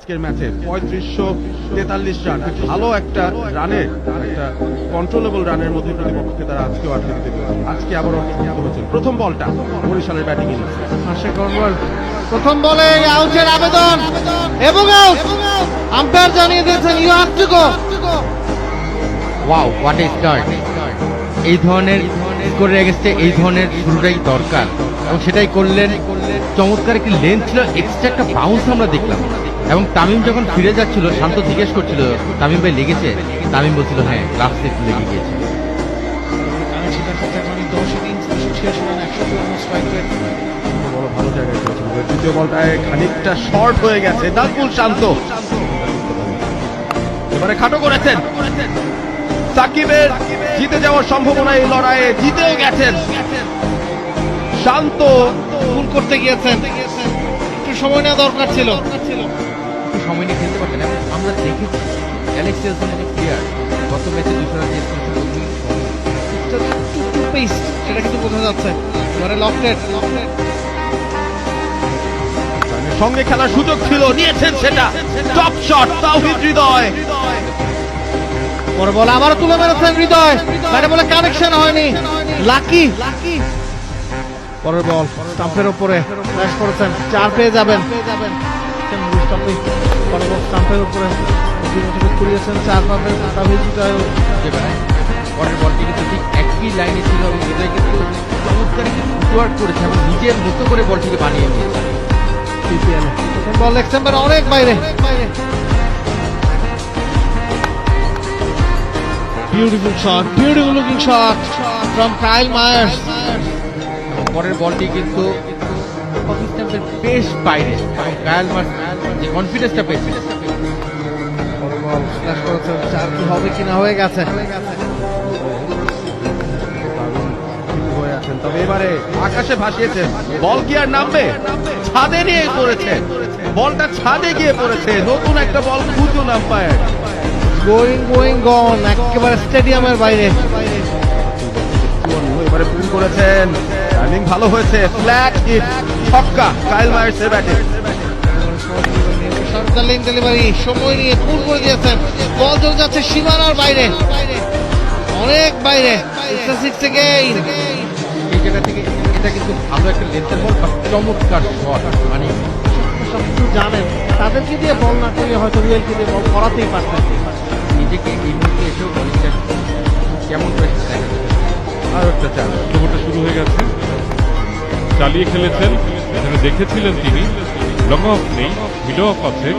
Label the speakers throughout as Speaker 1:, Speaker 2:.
Speaker 1: আজকের ম্যাচে ৩৫৪৩ রান, ভালো একটা রানে, একটা কন্ট্রোলেবল রানের মধ্যে প্রতিপক্ষকে তারা আজকেও আটকে দিতে পেরেছে। আজকে আবার হয়েছিল প্রথম বলটা বরিশালের ব্যাটিং ইনিংস।
Speaker 2: প্রথম বলে আউটের আবেদন এবং আউট। আম্পায়ার জানিয়ে দিয়েছেন you have to go.
Speaker 3: Wow, what a start! এই ধরনের স্কোরের এগেইনস্টে এই ধরনের শুরুটাই দরকার এবং সেটাই করলেন। চমৎকার একটি লেন্থ ছিল, এক্সট্রা একটা বাউন্স আমরা দেখলাম। এবং তামিম যখন ফিরে যাচ্ছিল, শান্ত জিজ্ঞেস করছিল তামিম ভাই লেগেছে? তামিম বলছিল হ্যাঁ, গ্লাভসে একটু লেগে গিয়েছে।
Speaker 1: ভালো জায়গায় করেছেন। দ্বিতীয় বলটায় খানিকটা শর্ট হয়ে গেছে, নাজমুল শান্ত এবারে খাটো করেছেন। সাকিবের জিতে যাওয়ার সম্ভাবনা এই লড়াইয়ে, জিতেও গেছেন। শান্ত
Speaker 2: ভুল করতে গিয়েছেন, একটু সময় নেওয়া দরকার ছিল।
Speaker 3: একটু সময় নিয়ে খেলতে পারতেন। এবং আমরা দেখেছি অ্যালেক্স সেলসনের যে প্লেয়ার গত ম্যাচে 200 রান চেস করেছিল,
Speaker 2: সেটা কিন্তু বোঝা যাচ্ছে। এবারে লফটেড
Speaker 1: সঙ্গে খেলার সুযোগ ছিল, নিয়েছেন সেটা। Top shot Towhid Hridoy.
Speaker 2: পরে বলে আবারও তুলে মেরেছেন হৃদয়, ব্যাটে বলে কানেকশন হয়নি। লাকি পরের বল স্টাম্পের উপরে ফ্ল্যাশ করেছেন, 4 পেয়ে যাবেন। পরের বল স্টাম্পের উপরে কুড়িয়েছেন, 4 পাবেন।
Speaker 3: পরের বলটি কিন্তু ঠিক একই লাইনে ছিল এবং হৃদয় কিন্তু চমৎকার ফুটওয়ার্ক করেছে এবং নিজের মতো করে বলটিকে বানিয়ে নিয়েছে।
Speaker 2: বল লেগ স্ট্যাম্পের অনেক বাইরে। Beautiful shot, beautiful looking shot from Kyle Myers.
Speaker 3: পরের বলটি কিন্তু অফ স্ট্যাম্পের বেশ বাইরে এবং কায়াল মার্স যে কনফিডেন্সটা পেয়েছিল।
Speaker 2: পরের বল স্ল্যাশ করেছেন, 4 কি হবে কিনা, হয়ে গেছে।
Speaker 1: তবে এবারে আকাশে ভাসিয়েছেন, বল কি আর নামবে? ছাদে নিয়ে পড়েছে, বলটা ছাদে গিয়ে পড়েছে। নতুন একটা বল খুঁজুন আম্পায়ার।
Speaker 2: গোয়িং গন, একেবারে স্টেডিয়ামের বাইরে।
Speaker 1: এবারে পুল করেছেন, টাইমিং ভালো হয়েছে। ফ্ল্যাট হিট, ছক্কা কাইল মায়ার্সের ব্যাটে।
Speaker 2: সরকার ডেলিভারি সময় নিয়ে পুল করে দিয়েছেন। বল চলে যাচ্ছে সীমানার বাইরে, অনেক বাইরে।
Speaker 3: এই জায়গা থেকে এটা কিন্তু ভালো একটা লেন্থের বল, চমৎকার শট। মানে
Speaker 2: সবকিছু জানেন, তাদেরকে দিয়ে বল না করলে হয়তো রিয়েলকে দিয়ে বল করাতেই পারতেন।
Speaker 3: নিজেকে এই মুহূর্তে এসেও বলিংটা কেমন করেছে দেখা যাচ্ছে।
Speaker 1: আর একটা চাল
Speaker 4: ওভারটা শুরু হয়ে গেছে, চালিয়ে খেলেছেন। এখানে দেখেছিলেন তিনি লং অফ নেই, মিডো অফ আছে।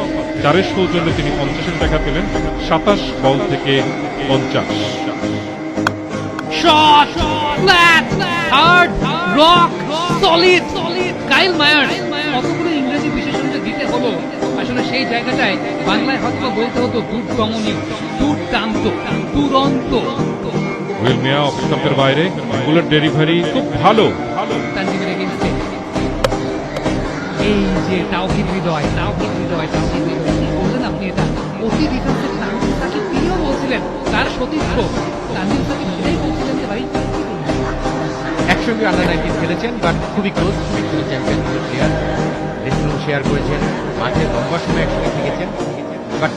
Speaker 4: 4-এর সৌজন্যে তিনি 50-এর টাকা পেলেন। 27 বল থেকে 50।
Speaker 5: Shot flat hard rock solid Kyle Mayers. কতগুলো ইংরেজি বিশেষণ যে দিতে হলো, আসলে সেই জায়গাটায় বাংলায় হয়তো বলতে হতো দুর্দমনীয়, দুর্দান্ত, দুরন্ত।
Speaker 4: উইল মিয়া অফ স্টাম্পের বাইরে, বুলেট ডেলিভারি খুব ভালো।
Speaker 5: তানজিমের এগেইনস্টে এই যে তাওহিদ হৃদয় কি বললেন আপনি? এটা অতি ডিফেন্সের তানজিম সাকিব তিনিও বলছিলেন, তার সতীর্থ তানজিম সাকিব সেটাই বলছিলেন যে ভাই
Speaker 3: একসঙ্গে আন্ডার-19 খেলেছেন, বাট খুবই close. Champion player, dressing room share করেছেন, মাঠে লম্বা সময় একসঙ্গে থেকেছেন। বাট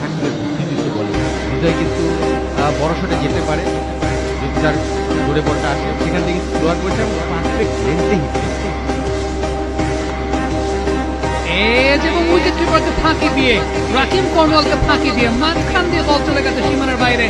Speaker 3: আসলে বুদ্ধিদীপ্ত বলে হৃদয় কিন্তু বড় শটে যেতে পারে যদি তার জোরে বলটা আসে। সেখান থেকে স্লোয়ার করেছে এবং পারফেক্ট লেন্থে হিট করেছে।
Speaker 5: এজ এবং উইকেট কিপারকে ফাঁকি দিয়ে, রাকিম কর্নওয়ালকে ফাঁকি দিয়ে মাঝখান দিয়ে বল চলে গেছে সীমানার বাইরে।